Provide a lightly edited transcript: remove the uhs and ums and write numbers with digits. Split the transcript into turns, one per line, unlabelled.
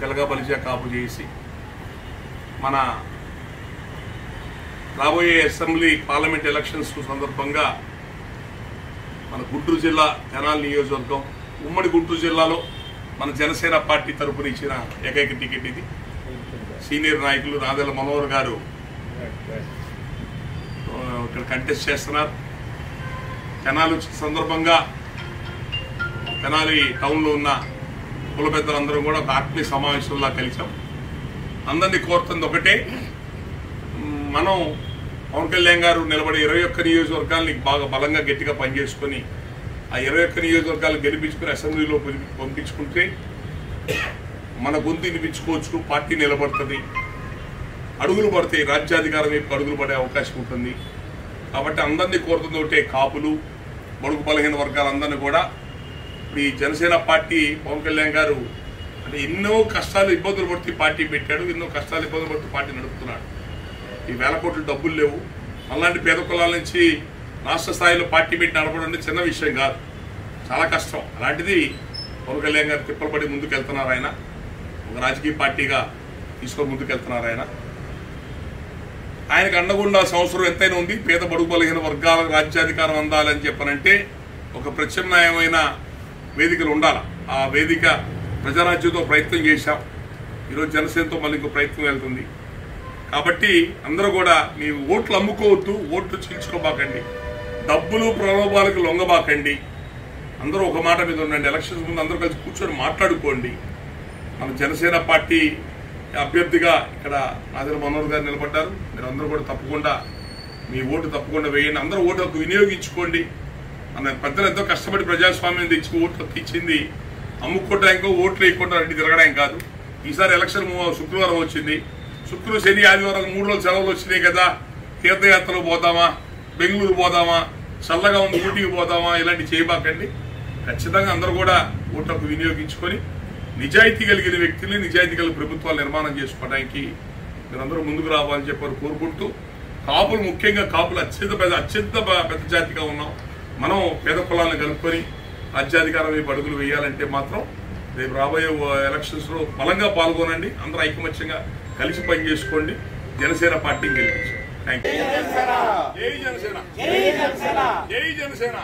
తెలగ బలిజ కాపు చేసి మన రాబోయే అసెంబ్లీ పార్లమెంట్ ఎలక్షన్స్ సందర్భంగా మన గుంటూరు జిల్లా తెనాలి నియోజకవర్గం ఉమ్మడి గుంటూరు జిల్లాలో మన జనసేన పార్టీ తరపున ఇచ్చిన ఏకైక టికెట్ ఇది. సీనియర్ నాయకులు నాదెళ్ల మనోహర్ గారు ఇక్కడ కంటెస్ట్ చేస్తున్నారు. తెనాలి సందర్భంగా తెనాలి టౌన్లో ఉన్న కుల పెద్దలందరూ కూడా ఒక ఆత్మీయ సమావేశంలా కలిసాం. అందరినీ కోరుతుంది ఒకటే, మనం పవన్ కళ్యాణ్ గారు నిలబడి 21 నియోజకవర్గాలని బాగా బలంగా గట్టిగా పనిచేసుకొని ఆ 21 నియోజకవర్గాలు గెలిపించుకుని అసెంబ్లీలో పంపించుకుంటే మన గొంతు వినిపించుకోవచ్చు, పార్టీ నిలబడుతుంది, అడుగులు పడతాయి, రాజ్యాధికారం వైపు అడుగులు పడే అవకాశం ఉంటుంది. కాబట్టి అందరినీ కోరుతుంది ఒకటే, కాపులు బడుగు బలహీన వర్గాలందరినీ కూడా ఈ జనసేన పార్టీ పవన్ కళ్యాణ్ గారు అంటే ఎన్నో కష్టాలు ఇబ్బందులు పడుతూ పార్టీ పెట్టాడు, ఎన్నో కష్టాలు ఇబ్బందులు పడుతూ పార్టీ నడుపుతున్నాడు. ఈ 1000 కోట్ల డబ్బులు లేవు. అలాంటి పేద కులాల నుంచి రాష్ట్ర స్థాయిలో పార్టీ పెట్టి నడపడం అంటే చిన్న విషయం కాదు, చాలా కష్టం. అలాంటిది పవన్ కళ్యాణ్ గారు తిప్పలు పడి ముందుకు వెళ్తున్నారు. ఆయన ఒక రాజకీయ పార్టీగా తీసుకొని ముందుకు వెళ్తున్నారు. ఆయనకు అండగుండా సంవత్సరం ఎంతైనా ఉంది. పేద బడుగు బలహీన వర్గాలకు రాజ్యాధికారం అందాలని చెప్పనంటే ఒక ప్రత్యామ్నాయమైన వేదికలు ఉండాలి. ఆ వేదిక ప్రజారాజ్యంతో ప్రయత్నం చేశాం. ఈరోజు జనసేనతో మళ్ళీ ఇంకో ప్రయత్నం వెళ్తుంది. కాబట్టి అందరూ కూడా మీ ఓట్లు అమ్ముకోవద్దు, ఓట్లు చీల్చుకోబాకండి, డబ్బులు ప్రలోభాలకు లొంగబాకండి. అందరూ ఒక మాట మీద ఉండండి. ఎలక్షన్స్ ముందు అందరూ కలిసి కూర్చొని మాట్లాడుకోండి. మన జనసేన పార్టీ అభ్యర్థిగా ఇక్కడ నాదెళ్ల మనోహర్ గారు నిలబడ్డారు. మీరు అందరూ కూడా తప్పకుండా మీ ఓటు తప్పకుండా వేయండి. అందరూ ఓటు హక్కు వినియోగించుకోండి. మన పెద్దలు ఎంతో కష్టపడి ప్రజాస్వామ్యం తెచ్చి ఓట్లు హక్కు ఇచ్చింది. అమ్ముకోవడానికో ఓట్లు వేయకుండా రెడ్డి తిరగడానికి కాదు. ఈసారి ఎలక్షన్ శుక్రవారం వచ్చింది. శుక్రవారం శని ఆదివారం 3 రోజులు సెలవులు వచ్చినాయి కదా, తీర్థయాత్రలు పోదామా, బెంగళూరు పోదామా, చల్లగా ఉంది ఊటీకి పోదామా, ఇలాంటివి చేయబాకండి. ఖచ్చితంగా అందరూ కూడా ఓటు హక్కు వినియోగించుకొని నిజాయితీ కలిగిన వ్యక్తుల్ని, నిజాయితీ కలిగిన ప్రభుత్వాలు నిర్మాణం చేసుకోవడానికి మీరందరూ ముందుకు రావాలని చెప్పారు కోరుకుంటూ, కాపులు ముఖ్యంగా కాపులు అత్యంత పెద్ద జాతిగా ఉన్నాం. మనం పేద కులాలను కలుపుకొని రాజ్యాధికారం వైపు అడుగులు వేయాలంటే మాత్రం రేపు రాబోయే ఎలక్షన్స్ లో బలంగా పాల్గొనండి. అందరూ ఐకమత్యంగా కలిసి పనిచేసుకోండి. జనసేన పార్టీని గెలిపించండి. Thank you. జై జనసేన.